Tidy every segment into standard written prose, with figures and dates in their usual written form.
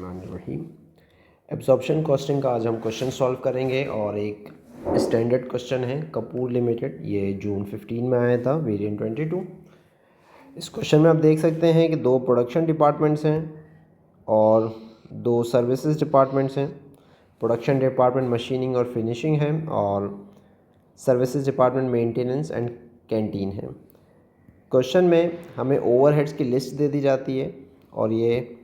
बिस्मिल्लाहिर्रहमानिर्रहीम। Absorption costing का आज हम क्वेश्चन सॉल्व करेंगे और एक स्टैंडर्ड क्वेश्चन है कपूर लिमिटेड, ये जून 15 में आया था, वेरिएंट 22। इस क्वेश्चन में आप देख सकते हैं कि दो प्रोडक्शन डिपार्टमेंट्स हैं और दो सर्विसेज डिपार्टमेंट्स हैं। प्रोडक्शन डिपार्टमेंट मशीनिंग और फिनिशिंग है और services department maintenance and canteen है। क्वेश्चन में हमें ओवरहेड्स की लिस्ट दे दी जाती है और ये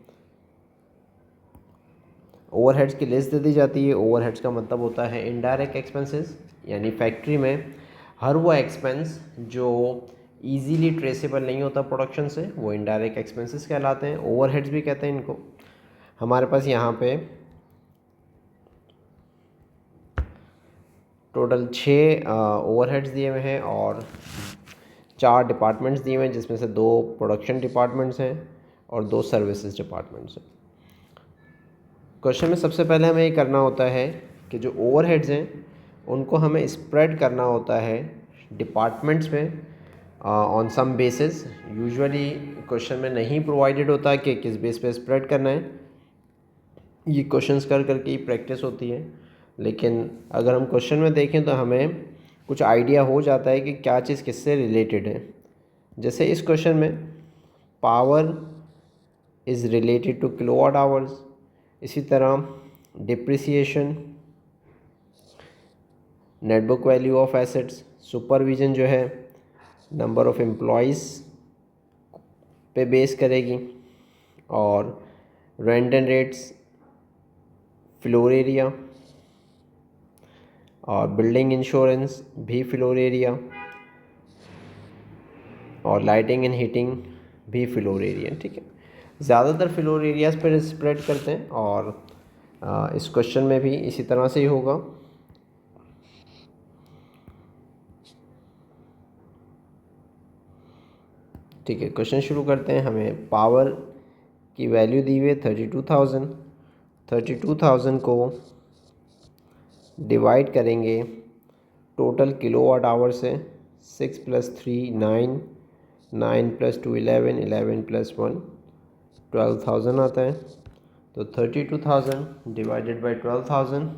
ओवरहेड्स की लिस्ट दे दी जाती है। ओवरहेड्स का मतलब होता है इनडायरेक्ट एक्सपेंसेस, यानी फैक्ट्री में हर वो एक्सपेंस जो इजीली ट्रेसेबल नहीं होता प्रोडक्शन से, वो इनडायरेक्ट एक्सपेंसेस कहलाते हैं। ओवरहेड्स भी कहते हैं इनको। हमारे पास यहाँ पे टोटल 6 ओवरहेड्स दिए हुए हैं और 4 डिपार्टमेंट्स दिए हुए हैं, जिसमें से 2 प्रोडक्शन डिपार्टमेंट्स हैं और 2 सर्विसेज डिपार्टमेंट्स हैं। क्वेश्चन में सबसे पहले हमें ये करना होता है कि जो ओवरहेड्स हैं उनको हमें स्प्रेड करना होता है डिपार्टमेंट्स में on some basis. Usually question में नहीं प्रोवाइडेड होता कि किस बेस पे स्प्रेड करना है, ये क्वेश्चंस कर करके ही प्रैक्टिस होती है। लेकिन अगर हम क्वेश्चन में देखें तो हमें कुछ आइडिया हो जाता है कि क्या चीज़ किससे रिलेटेड है। जैसे इस क्वेश्चन में power is related to kilowatt hours, इसी तरह depreciation, net book value of assets, supervision जो है नंबर ऑफ़ एम्प्लॉयज़ पे बेस करेगी, और rent and rates, floor area, और बिल्डिंग इंश्योरेंस भी फ्लोर एरिया, और लाइटिंग एंड हीटिंग भी फ्लोर एरिया। ठीक है, ज़्यादातर फ्लोर एरियाज़ पर स्प्रेड करते हैं और इस क्वेश्चन में भी इसी तरह से ही होगा। ठीक है, क्वेश्चन शुरू करते हैं। हमें पावर की वैल्यू दी हुई है 32,000। 32,000 को डिवाइड करेंगे टोटल किलोवाट आवर से। 6 + 3 9, 9 + 2 11, 11 + 1 12,000 आता है। तो 32,000 डिवाइडेड बाई 12,000,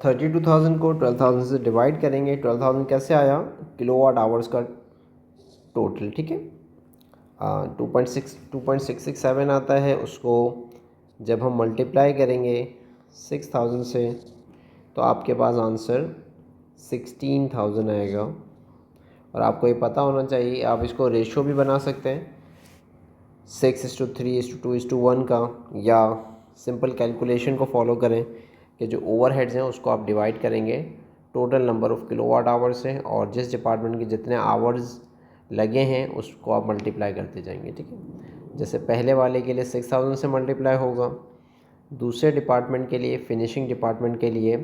32,000 को 12,000 से डिवाइड करेंगे। 12,000 कैसे आया? किलोवाट आवर्स का टोटल। ठीक है, 2.667 आता है। उसको जब हम मल्टीप्लाई करेंगे 6,000 से तो आपके पास आंसर 16,000 आएगा। और आपको ये पता होना चाहिए, आप इसको रेशो भी बना सकते हैं 6:3:2:1 का, या सिंपल कैलकुलेशन को फॉलो करें कि जो ओवरहेड्स हैं उसको आप डिवाइड करेंगे total number of kilowatt hours से, और जिस डिपार्टमेंट के जितने आवर्स लगे हैं उसको आप मल्टीप्लाई करते जाएंगे। ठीक है, जैसे पहले वाले के लिए 6,000 से मल्टीप्लाई होगा, दूसरे डिपार्टमेंट के लिए, फिनिशिंग डिपार्टमेंट के लिए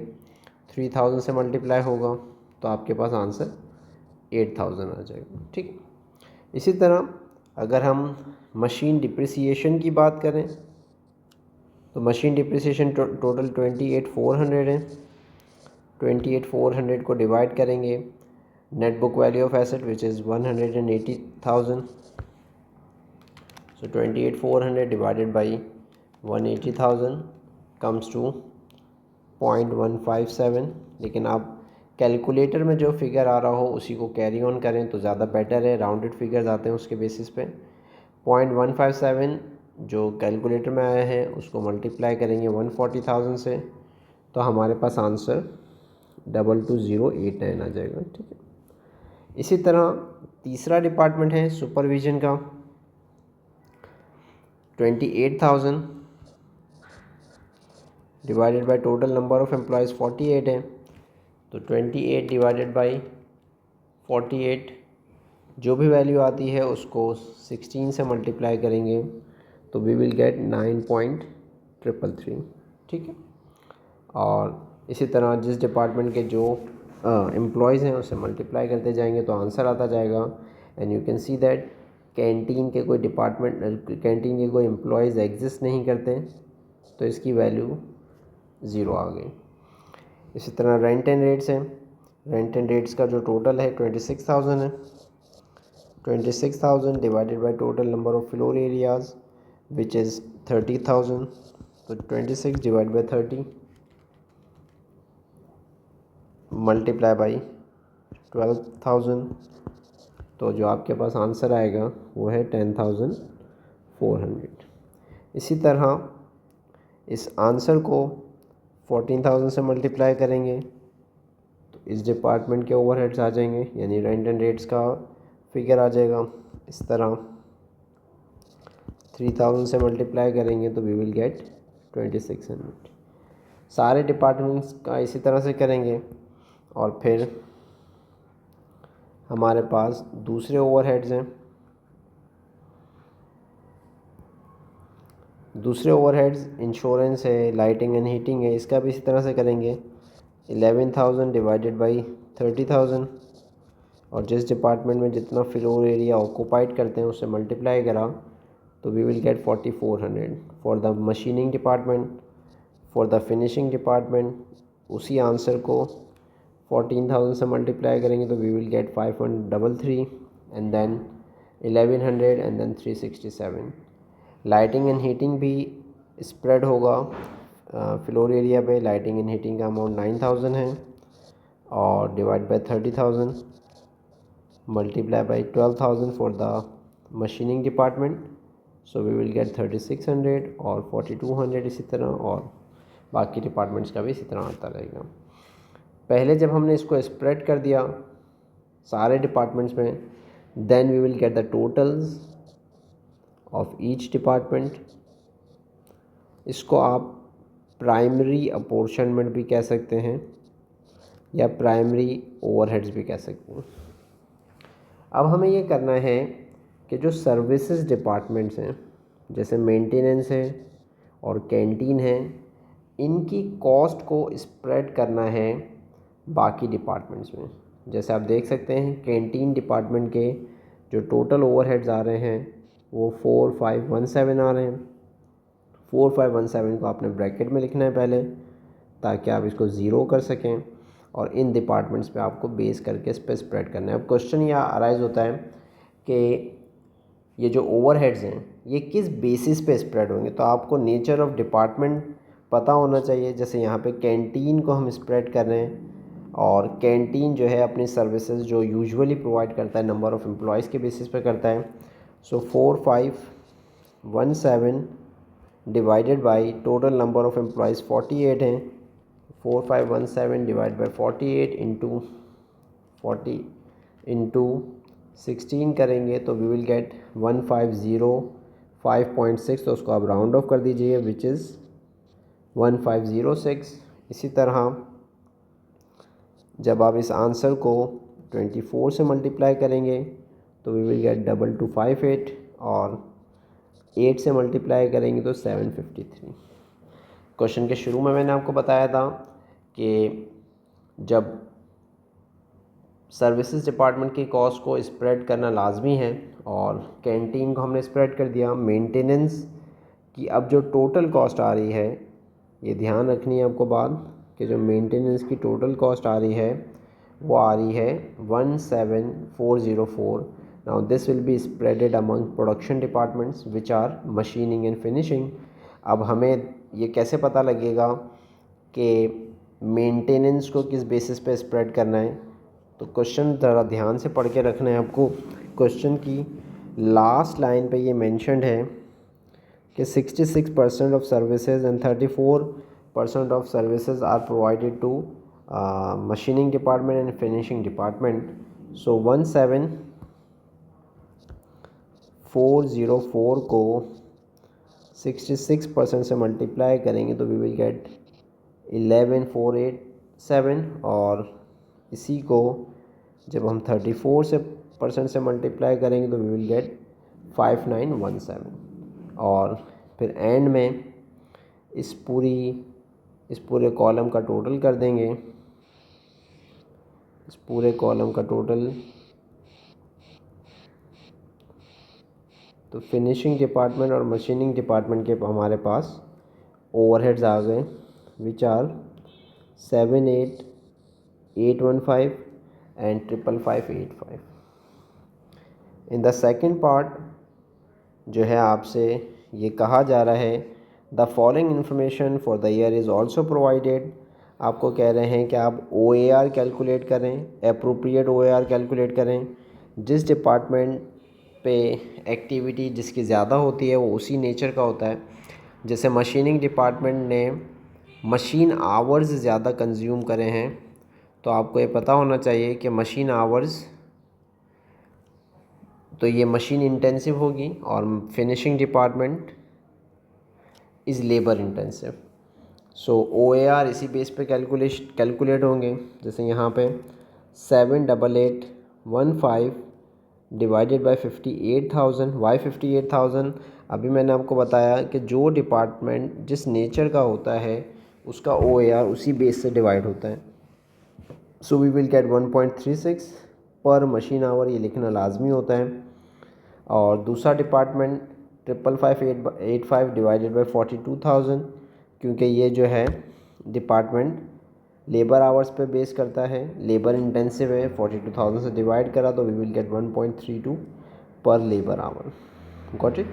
3,000 से मल्टीप्लाई होगा, तो आपके पास आंसर 8,000 आ जाएगा। ठीक है, इसी तरह अगर हम मशीन डिप्रिसिएशन की बात करें तो मशीन डिप्रिसिएशन टोटल 28,400 है। 28,400 को डिवाइड करेंगे net book value of asset which is 180,000। So 28,400 divided by 180,000 comes to 0.157। लेकिन आप कैलकुलेटर में जो फिगर आ रहा हो उसी को कैरी ऑन करें तो ज़्यादा बेटर है, राउंडेड फिगर्स आते हैं उसके बेसिस पे। 0.157 जो कैलकुलेटर में आया है उसको मल्टीप्लाई करेंगे 140,000 से, तो हमारे पास आंसर 22089 आ जाएगा। ठीक है, इसी तरह तीसरा डिपार्टमेंट है सुपरविजन का। 28,000 divided by total number of employees 48 है, तो 28 डिवाइडेड बाई 48 जो भी वैल्यू आती है उसको 16 से मल्टीप्लाई करेंगे तो वी विल गेट 9.333। ठीक है, और इसी तरह जिस डिपार्टमेंट के जो एम्प्लॉयज़ हैं उससे मल्टीप्लाई करते जाएंगे तो आंसर आता जाएगा। And you can see that canteen के कोई कैंटीन के कोई एम्प्लॉयज़ एग्जिस्ट नहीं करते, तो इसकी वैल्यू 0 आ गई। इसी तरह रेंट एंड रेट्स हैं। रेंट एंड रेट्स का जो टोटल है 26,000 है। 26,000 divided by total number of floor areas which is 30,000। तो 26 डिवाइड बाई 30 मल्टीप्लाई बाई 12,000, तो जो आपके पास आंसर आएगा वो है 10,400। इसी तरह इस आंसर को 14,000 से मल्टीप्लाई करेंगे तो इस डिपार्टमेंट के ओवरहेड्स आ जाएंगे, यानी रेंट एंड रेट्स का फिगर आ जाएगा। इस तरह 3,000 से मल्टीप्लाई करेंगे तो वी विल गेट 2,600। सारे डिपार्टमेंट्स का इसी तरह से करेंगे और फिर हमारे पास दूसरे ओवरहेड्स हैं। दूसरे ओवरहेड्स इंश्योरेंस है, लाइटिंग एंड हीटिंग है, इसका भी इसी तरह से करेंगे 11,000 डिवाइडेड बाई 30,000 और जिस डिपार्टमेंट में जितना फ्लोर एरिया ऑक्यूपाइड करते हैं उससे मल्टीप्लाई करा तो we will get 4,400 for the machining department. For the finishing department उसी आंसर को 14,000 से मल्टीप्लाई करेंगे तो we will get 533 and then 1,100 and then 367। Lighting and heating भी स्प्रेड होगा फ्लोर एरिया पे। लाइटिंग एंड हीटिंग का अमाउंट 9,000 है और divide by 30,000 multiply by 12,000 for the machining department, so we will get 3,600 और 4,200 इसी तरह, और बाकी डिपार्टमेंट्स का भी इसी तरह आता रहेगा। पहले जब हमने इसको स्प्रेड कर दिया सारे डिपार्टमेंट्स में, then we will get the totals of each department. इसको आप प्राइमरी अपोर्शनमेंट भी कह सकते हैं या प्राइमरी ओवरहेड्स भी कह सकते हैं। अब हमें ये करना है कि जो सर्विसेज डिपार्टमेंट्स हैं जैसे मेंटेनेंस है और कैंटीन है, इनकी कॉस्ट को स्प्रेड करना है बाकी डिपार्टमेंट्स में। जैसे आप देख सकते हैं कैंटीन डिपार्टमेंट के जो टोटल ओवरहेड्स आ रहे हैं वो 4,517 आ रहे हैं। 4,517 को आपने ब्रैकेट में लिखना है पहले ताकि आप इसको ज़ीरो कर सकें, और इन डिपार्टमेंट्स पे आपको बेस करके इस पर स्प्रेड करना है। अब क्वेश्चन यह अराइज होता है कि ये जो ओवरहेड्स हैं ये किस बेसिस पे स्प्रेड होंगे, तो आपको नेचर ऑफ डिपार्टमेंट पता होना चाहिए। जैसे यहाँ पे कैंटीन को हम स्प्रेड कर रहे हैं और कैंटीन जो है अपनी सर्विसेज जो यूजुअली प्रोवाइड करता है नंबर ऑफ़ एम्प्लॉयज़ के बेसिस पे करता है। सो 4,517 divided by total number of employees 48 हैं। 4,517 डिवाइड बाई 48 इंटू 40 इंटू 16 करेंगे तो वी विल गेट 1,505.6, तो उसको आप राउंड ऑफ कर दीजिए विच इज़ 1,506। इसी तरह जब आप इस आंसर को 24 से मल्टीप्लाई करेंगे तो वी विल गेट 2,258 और 8 से मल्टीप्लाई करेंगे तो 753। क्वेश्चन के शुरू में मैंने आपको बताया था कि जब सर्विसेज डिपार्टमेंट की कॉस्ट को स्प्रेड करना लाजमी है और कैंटीन को हमने स्प्रेड कर दिया, मेंटेनेंस की अब जो टोटल कॉस्ट आ रही है, ये ध्यान रखनी है आपको बात कि जो मेंटेनेंस की टोटल कॉस्ट आ रही है वो आ रही है 17,404। Now this will be spreaded among production departments which are machining and finishing. अब हमें ये कैसे पता लगेगा कि मेंटेनेंस को किस बेसिस पे स्प्रेड करना है, तो क्वेश्चन ज़रा ध्यान से पढ़ के रखना है आपको। क्वेश्चन की लास्ट लाइन पे ये मेंशन्ड है कि 66% of services and 34% of services are provided to machining department and finishing department. So 17,404 को 66% से मल्टीप्लाई करेंगे तो वी विल गेट 11,487 और इसी को जब हम 34 से परसेंट से मल्टीप्लाई करेंगे तो वी विल गेट 5,917 और फिर एंड में इस पूरे कॉलम का टोटल कर देंगे। इस पूरे कॉलम का टोटल, तो फिनिशिंग डिपार्टमेंट और मशीनिंग डिपार्टमेंट के हमारे पास ओवरहेड्स आ गए which are 7,815 and 55585। In the second part जो है आपसे ये कहा जा रहा है the following information for the year is also provided. आपको कह रहे हैं कि आप OAR कैलकुलेट करें, एप्रोप्रिएट OAR कैलकुलेट करें। जिस डिपार्टमेंट पे एक्टिविटी जिसकी ज़्यादा होती है वो उसी नेचर का होता है। जैसे मशीनिंग डिपार्टमेंट ने मशीन आवर्स ज़्यादा कंज्यूम करे हैं, तो आपको ये पता होना चाहिए कि मशीन आवर्स तो ये मशीन इंटेंसिव होगी, और finishing department is labour intensive. So OAR इसी बेस पे कैलकुलेट होंगे। जैसे यहाँ पे 78815 डिवाइडेड बाय 58,000। वाई 58,000? अभी मैंने आपको बताया कि जो डिपार्टमेंट जिस नेचर का होता है उसका OAR उसी बेस से डिवाइड होता है। सो we will gate 1.36 per machine our, ये लिखना लाजमी होता है। और दूसरा डिपार्टमेंट 55585 डिवाइडेड बाई 42,000, क्योंकि ये जो है डिपार्टमेंट लेबर आवर्स पे बेस करता है, लेबर इंटेंसिव है। 42,000 से डिवाइड करा तो वी विल गेट 1.32 पर लेबर आवर। Got it.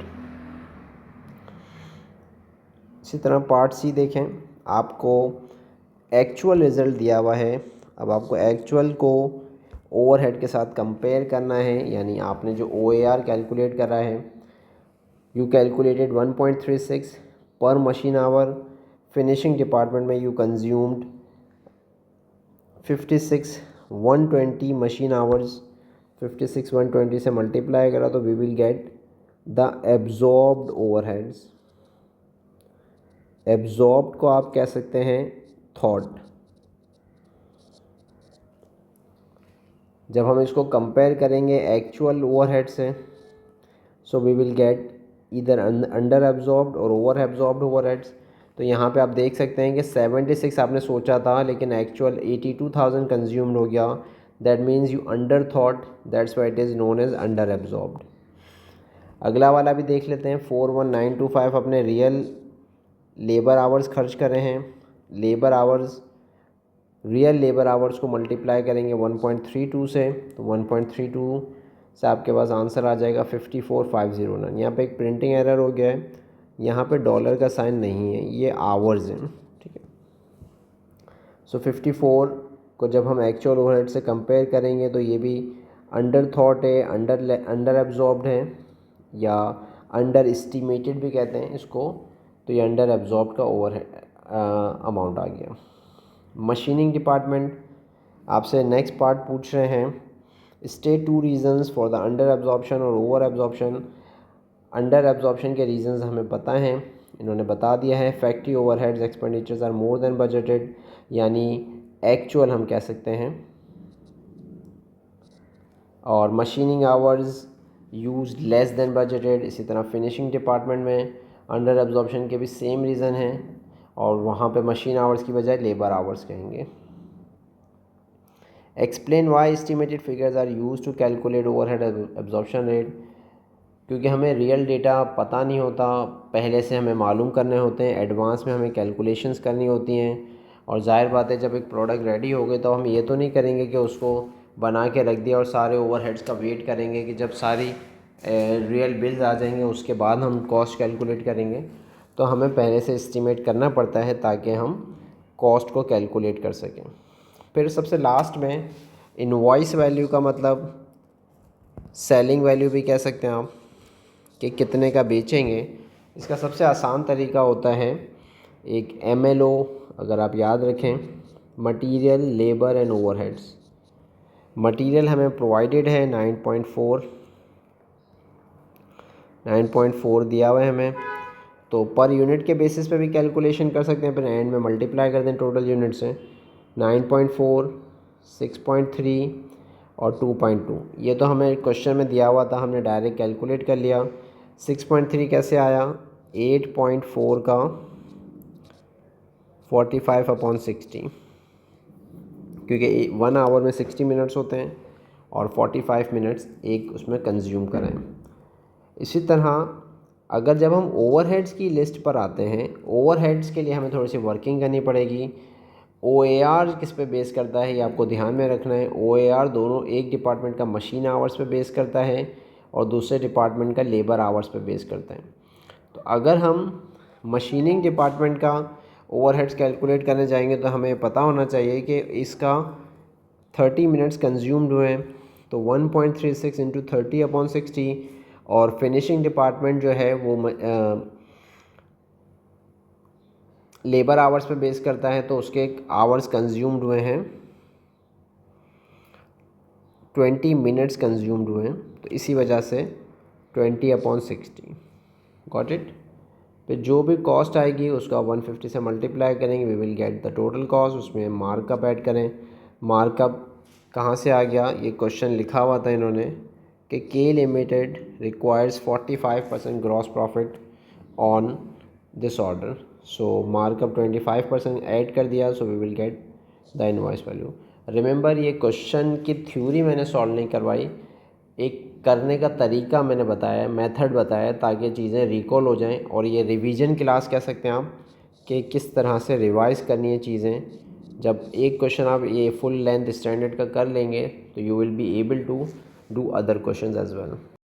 इसी तरह पार्ट सी देखें, आपको एक्चुअल रिज़ल्ट दिया हुआ है। अब आपको एक्चुअल को ओवरहेड के साथ कंपेयर करना है, यानी आपने जो OAR कैलकुलेट करा है, you calculated 1.36 per machine hour. Finishing department में यू कंज्यूम्ड 56,120 मशीन आवर्स। 56,120 से मल्टीप्लाई करा तो we will get the absorbed overheads. Absorbed को आप कह सकते हैं थॉट। जब हम इसको कंपेयर करेंगे एक्चुअल ओवरहेड से, सो वी विल गेट इधर अंडर एब्जॉर्ब्ड और ओवर एब्जॉर्ब्ड ओवरहेड्स। तो यहाँ पे आप देख सकते हैं कि 76 आपने सोचा था लेकिन एक्चुअल 82,000 कंज्यूम्ड हो गया। That means you under thought, that's why it is known as under absorbed. अगला वाला भी देख लेते हैं। 41925 अपने रियल लेबर आवर्स खर्च करे हैं। Labour hours, real labour hours को मल्टीप्लाई करेंगे 1.32 से, तो 1.32 से आपके पास आंसर आ जाएगा 54,509। यहाँ पे एक प्रिंटिंग एरर हो गया है, यहाँ पे डॉलर का साइन नहीं है, ये आवर्स हैं, ठीक है। सो 54 को जब हम एक्चुअल ओवरहेड से कंपेयर करेंगे तो ये भी अंडर थॉट है, अंडर एब्जॉर्ब्ड है, या अंडर एस्टिमेटेड भी कहते हैं इसको। तो ये अंडर एब्जॉर्ब्ड का ओवरहेड अमाउंट आ गया। मशीनिंग डिपार्टमेंट आपसे नेक्स्ट पार्ट पूछ रहे हैं, state 2 reasons for the under absorption और ओवर एब्जॉर्प्शन। अंडर एब्जॉर्प्शन के रीजंस हमें पता हैं, इन्होंने बता दिया है। Factory overheads expenditures are more than budgeted, यानी एक्चुअल हम कह सकते हैं। और machining hours use less than budgeted. इसी तरह फिनिशिंग डिपार्टमेंट में अंडर एब्जॉर्प्शन के भी सेम रीज़न हैं, और वहाँ पे मशीन आवर्स की बजाय लेबर आवर्स कहेंगे। Explain why estimated figures are use to calculate overhead absorption rate. क्योंकि हमें रियल डेटा पता नहीं होता, पहले से हमें मालूम करने होते हैं, एडवांस में हमें कैलकुलेशंस करनी होती हैं। और जाहिर बात है जब एक प्रोडक्ट रेडी हो गई तो हम ये तो नहीं करेंगे कि उसको बना के रख दिया और सारे ओवरहेड्स का वेट करेंगे कि जब सारी रियल बिल्स आ जाएंगे उसके बाद हम कॉस्ट कैलकुलेट करेंगे। तो हमें पहले से एस्टिमेट करना पड़ता है ताकि हम कॉस्ट को कैलकुलेट कर सकें। फिर सबसे लास्ट में इनवॉइस वैल्यू का मतलब सेलिंग वैल्यू भी कह सकते हैं आप, कि कितने का बेचेंगे। इसका सबसे आसान तरीका होता है एक MLO, अगर आप याद रखें, material, labour and overheads. Material हमें प्रोवाइडेड है 9.4 दिया हुआ है हमें, तो पर यूनिट के बेसिस पे भी कैलकुलेशन कर सकते हैं, फिर एंड में मल्टीप्लाई कर दें टोटल यूनिट से। 9.4, 6.3 और 2.2, ये तो हमें क्वेश्चन में दिया हुआ था, हमने डायरेक्ट कैलकुलेट कर लिया। 6.3 कैसे आया? 8.4 का 45/60, क्योंकि 1 आवर में 60 मिनट्स होते हैं और 45 मिनट्स एक उसमें कंज्यूम करें। इसी तरह अगर जब हम ओवरहेड्स की लिस्ट पर आते हैं, ओवरहेड्स के लिए हमें थोड़ी सी वर्किंग करनी पड़ेगी। OAR किस पे बेस करता है ये आपको ध्यान में रखना है। OAR दोनों, एक डिपार्टमेंट का मशीन आवर्स पे बेस करता है और दूसरे डिपार्टमेंट का लेबर आवर्स पे बेस करता है। तो अगर हम मशीनिंग डिपार्टमेंट का ओवरहेड्स कैलकुलेट करने जाएंगे तो हमें पता होना चाहिए कि इसका 30 मिनट्स कंज्यूम्ड हुए हैं, तो 1.36 इंटू 30/60, और फिनिशिंग डिपार्टमेंट जो है वो लेबर आवर्स पे बेस करता है, तो उसके आवर्स कंज्यूम्ड हुए हैं 20 मिनट्स कंज्यूम्ड हुए हैं, तो इसी वजह से 20/60 गॉट इट। फिर जो भी कॉस्ट आएगी उसका 150 से मल्टीप्लाई करेंगे, we will get the total cost. उसमें मार्कअप ऐड करें। मार्कअप कहाँ से आ गया, ये क्वेश्चन लिखा हुआ था इन्होंने कि K limited requires 45% gross profit on this order, so markup 25% add कर दिया, so we will get the invoice value. Remember, ये क्वेश्चन की थ्योरी मैंने सॉल्व नहीं करवाई, एक करने का तरीका मैंने बताया, मेथड बताया, ताकि चीज़ें रिकॉल हो जाएं। और ये रिवीजन क्लास कह सकते हैं आप कि किस तरह से रिवाइज करनी है चीज़ें। जब एक क्वेश्चन आप ये फुल लेंथ स्टैंडर्ड का कर लेंगे तो you will be able to do other questions as well.